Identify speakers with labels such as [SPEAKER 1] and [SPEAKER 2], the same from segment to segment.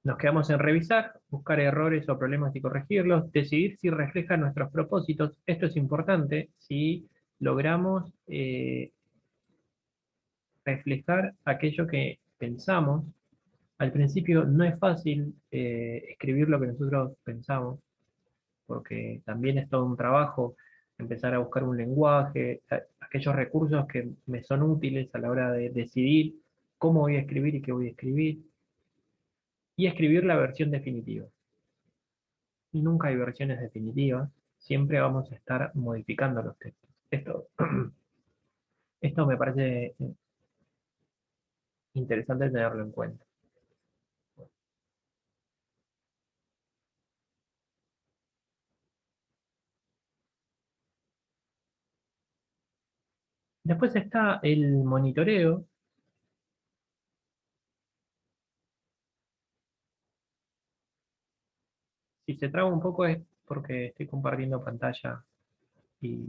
[SPEAKER 1] Nos quedamos en revisar, buscar errores o problemas y corregirlos, decidir si reflejan nuestros propósitos. Esto es importante, si logramos reflejar aquello que pensamos. Al principio no es fácil escribir lo que nosotros pensamos, porque también es todo un trabajo empezar a buscar un lenguaje, aquellos recursos que me son útiles a la hora de decidir cómo voy a escribir y qué voy a escribir, y escribir la versión definitiva. Nunca hay versiones definitivas, siempre vamos a estar modificando los textos. Esto me parece interesante tenerlo en cuenta. Después está el monitoreo. Si se traba un poco es porque estoy compartiendo pantalla y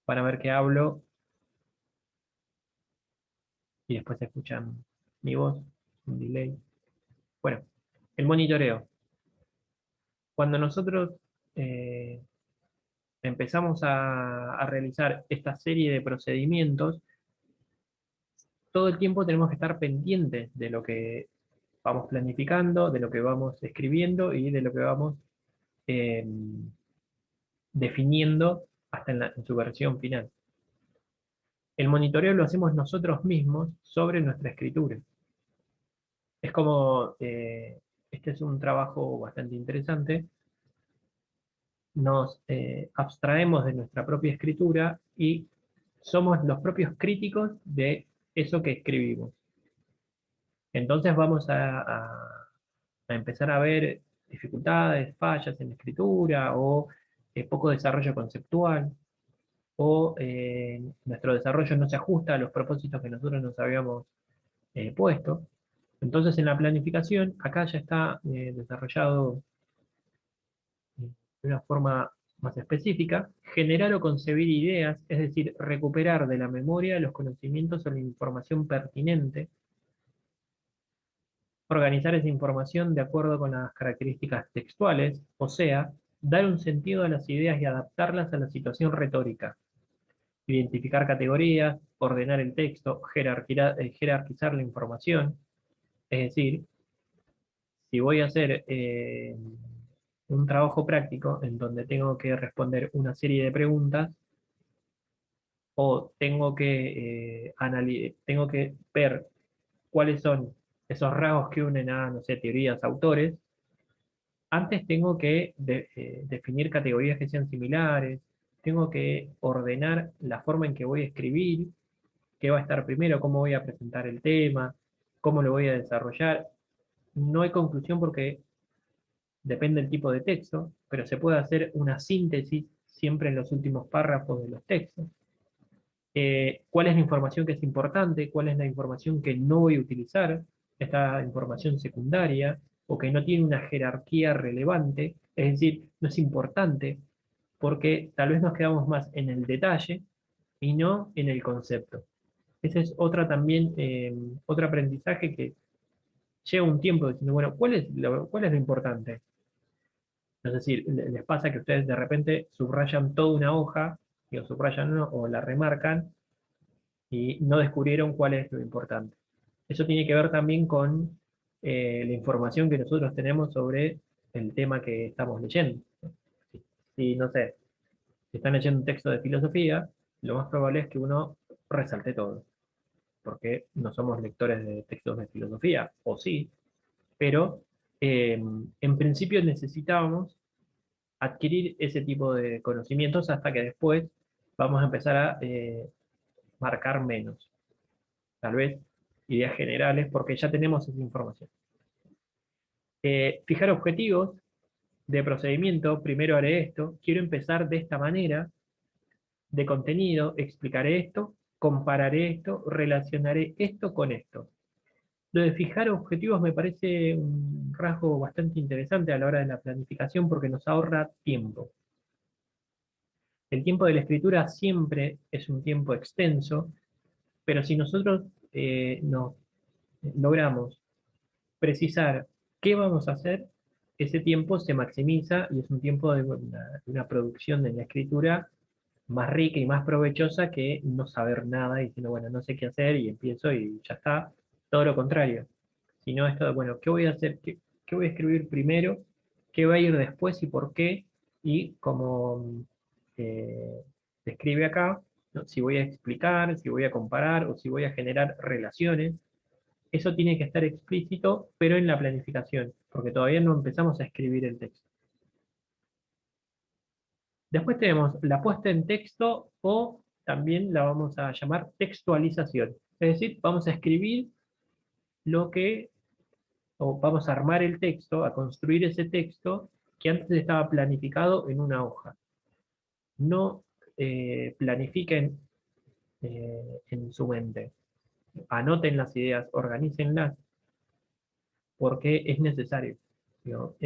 [SPEAKER 1] van a ver que hablo y después escuchan mi voz, un delay. Bueno, el monitoreo. Cuando nosotros eh, empezamos a realizar esta serie de procedimientos, todo el tiempo tenemos que estar pendientes de lo que vamos planificando, de lo que vamos escribiendo y de lo que vamos eh, definiendo hasta en su versión final. El monitoreo lo hacemos nosotros mismos sobre nuestra escritura. Es como, este es un trabajo bastante interesante, nos abstraemos de nuestra propia escritura y somos los propios críticos de eso que escribimos. Entonces vamos a empezar a ver dificultades, fallas en la escritura o poco desarrollo conceptual o nuestro desarrollo no se ajusta a los propósitos que nosotros nos habíamos puesto. Entonces en la planificación, acá ya está desarrollado de una forma más específica, generar o concebir ideas, es decir, recuperar de la memoria los conocimientos o la información pertinente, organizar esa información de acuerdo con las características textuales, o sea, dar un sentido a las ideas y adaptarlas a la situación retórica, identificar categorías, ordenar el texto, jerarquizar la información, es decir, si voy a hacer un trabajo práctico en donde tengo que responder una serie de preguntas o tengo que ver cuáles son esos rasgos que unen a, no sé, teorías, autores, antes tengo que definir categorías que sean similares, tengo que ordenar la forma en que voy a escribir, qué va a estar primero, cómo voy a presentar el tema, cómo lo voy a desarrollar. No hay conclusión porque depende del tipo de texto, pero se puede hacer una síntesis siempre en los últimos párrafos de los textos. ¿Cuál es la información que es importante? ¿Cuál es la información que no voy a utilizar? Esta información secundaria o que no tiene una jerarquía relevante, es decir, no es importante porque tal vez nos quedamos más en el detalle y no en el concepto. Ese es otra también, otro aprendizaje que lleva un tiempo diciendo, bueno, cuál es lo importante? Es decir, les pasa que ustedes de repente subrayan toda una hoja, o subrayan o la remarcan, y no descubrieron cuál es lo importante. Eso tiene que ver también con la información que nosotros tenemos sobre el tema que estamos leyendo. Si, no sé, si están leyendo un texto de filosofía, lo más probable es que uno resalte todo, porque no somos lectores de textos de filosofía, o sí, pero en principio necesitábamos adquirir ese tipo de conocimientos hasta que después vamos a empezar a marcar menos. Tal vez ideas generales, porque ya tenemos esa información. Fijar objetivos de procedimiento, primero haré esto, quiero empezar de esta manera, de contenido, explicaré esto, compararé esto, relacionaré esto con esto. Lo de fijar objetivos me parece un rasgo bastante interesante a la hora de la planificación porque nos ahorra tiempo. El tiempo de la escritura siempre es un tiempo extenso, pero si nosotros nos logramos precisar ¿Qué vamos a hacer? Ese tiempo se maximiza y es un tiempo de una producción de la escritura más rica y más provechosa que no saber nada y diciendo, bueno, no sé qué hacer y empiezo y ya está. Todo lo contrario. Sino esto de, bueno, ¿qué voy a hacer? ¿Qué voy a escribir primero? ¿Qué va a ir después y por qué? Y como eh, describe acá, ¿no? Si voy a explicar, si voy a comparar o si voy a generar relaciones, eso tiene que estar explícito, pero en la planificación, porque todavía no empezamos a escribir el texto. Después tenemos la puesta en texto o también la vamos a llamar textualización. Es decir, vamos a escribir lo que, o vamos a armar el texto, a construir ese texto que antes estaba planificado en una hoja. No planifiquen en su mente. Anoten las ideas, organícenlas, porque es necesario. ¿No?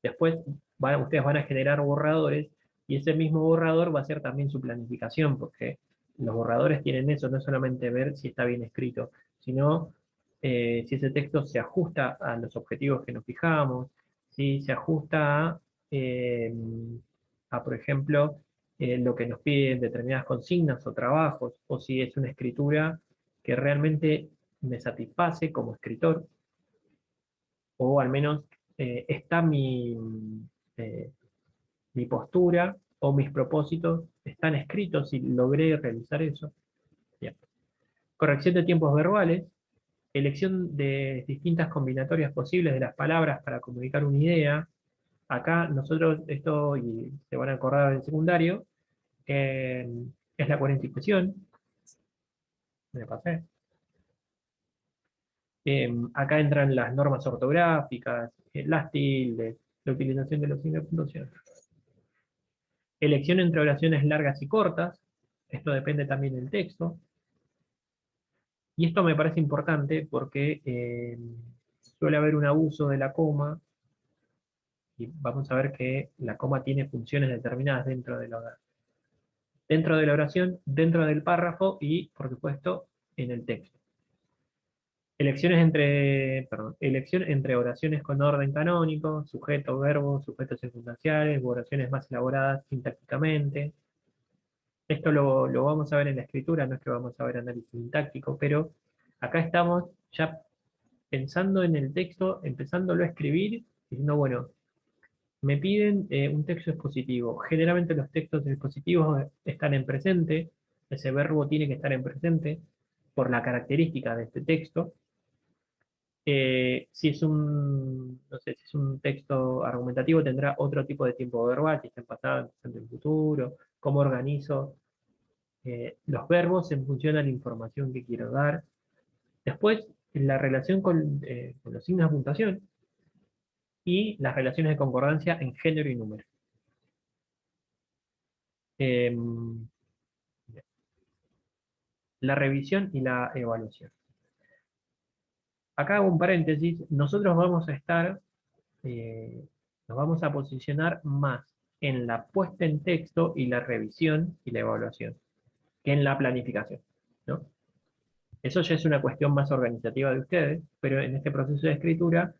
[SPEAKER 1] Después ustedes van a generar borradores y ese mismo borrador va a ser también su planificación, porque los borradores tienen eso, no solamente ver si está bien escrito, sino si ese texto se ajusta a los objetivos que nos fijamos, si se ajusta eh, por ejemplo, lo que nos piden determinadas consignas o trabajos, o si es una escritura que realmente me satisface como escritor, o al menos está eh, mi postura o mis propósitos, están escritos y logré realizar eso. Bien. Corrección de tiempos verbales, elección de distintas combinatorias posibles de las palabras para comunicar una idea. Acá nosotros, esto, y se van a acordar del secundario, eh, es la cuarentificación, me pasé. Acá entran las normas ortográficas, las tildes, la utilización de los signos de puntuación. Elección entre oraciones largas y cortas, esto depende también del texto. Y esto me parece importante porque suele haber un abuso de la coma, y vamos a ver que la coma tiene funciones determinadas dentro de la oración, dentro del párrafo y, por supuesto, en el texto. Elección entre oraciones con orden canónico, sujeto, verbo, sujetos circunstanciales, u oraciones más elaboradas sintácticamente. Esto lo vamos a ver en la escritura, no es que vamos a ver análisis sintáctico, pero acá estamos ya pensando en el texto, empezándolo a escribir, diciendo, bueno, me piden un texto expositivo. Generalmente los textos expositivos están en presente, ese verbo tiene que estar en presente por la característica de este texto. Si es no sé, si es un texto argumentativo, tendrá otro tipo de tiempo verbal, si está en pasado, en presente, en futuro, cómo organizo los verbos en función a la información que quiero dar. Después, la relación con los signos de puntuación y las relaciones de concordancia en género y número. Em, la revisión y la evaluación. Acá hago un paréntesis, nosotros vamos a estar, eh, nos vamos a posicionar más en la puesta en texto y la revisión y la evaluación, que en la planificación, ¿no? Eso ya es una cuestión más organizativa de ustedes, pero en este proceso de escritura,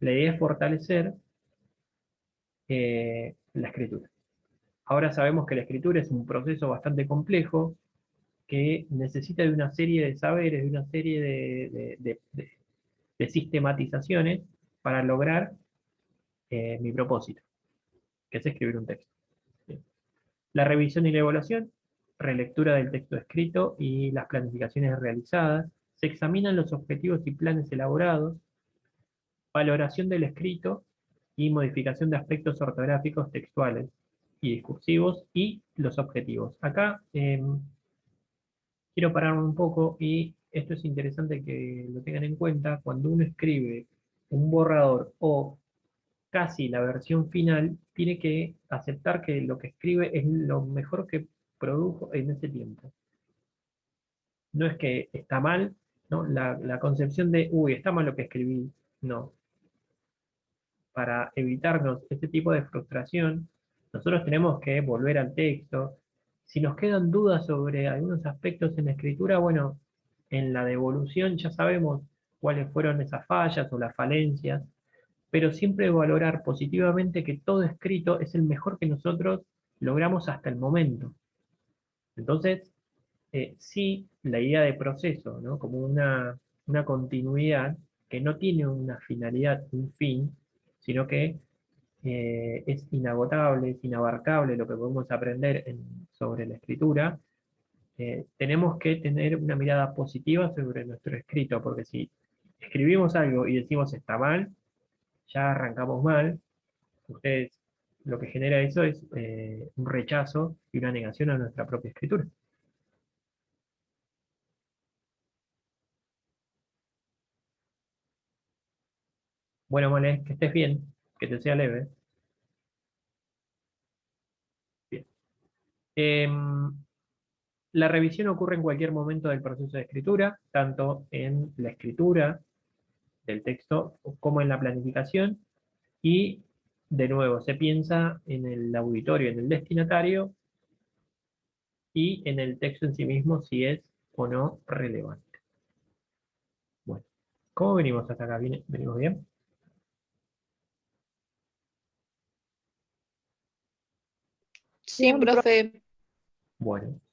[SPEAKER 1] la idea es fortalecer la escritura. Ahora sabemos que la escritura es un proceso bastante complejo, que necesita de una serie de saberes, de una serie de sistematizaciones para lograr mi propósito, que es escribir un texto. Bien. La revisión y la evaluación, relectura del texto escrito y las planificaciones realizadas, se examinan los objetivos y planes elaborados, valoración del escrito y modificación de aspectos ortográficos, textuales y discursivos y los objetivos. Acá quiero parar un poco y esto es interesante que lo tengan en cuenta. Cuando uno escribe un borrador o casi la versión final, tiene que aceptar que lo que escribe es lo mejor que produjo en ese tiempo. No es que está mal, ¿no? La concepción de, uy, está mal lo que escribí, no. Para evitarnos este tipo de frustración, nosotros tenemos que volver al texto. Si nos quedan dudas sobre algunos aspectos en la escritura, bueno, en la devolución ya sabemos, cuáles fueron esas fallas o las falencias, pero siempre valorar positivamente que todo escrito es el mejor que nosotros logramos hasta el momento. Entonces, sí, la idea de proceso, ¿no? Como una continuidad que no tiene una finalidad, un fin, sino que es inagotable, es inabarcable lo que podemos aprender sobre la escritura. Tenemos que tener una mirada positiva sobre nuestro escrito, porque si escribimos algo y decimos está mal, ya arrancamos mal. Ustedes, lo que genera eso es un rechazo y una negación a nuestra propia escritura. Bueno, Mole, que estés bien, que te sea leve. Bien. Em, la revisión ocurre en cualquier momento del proceso de escritura, tanto en la escritura del texto como en la planificación. Y de nuevo, se piensa en el auditorio, en el destinatario y en el texto en sí mismo, si es o no relevante. Bueno, ¿cómo venimos hasta acá? ¿Venimos bien?
[SPEAKER 2] Sí, profe.
[SPEAKER 1] Bueno.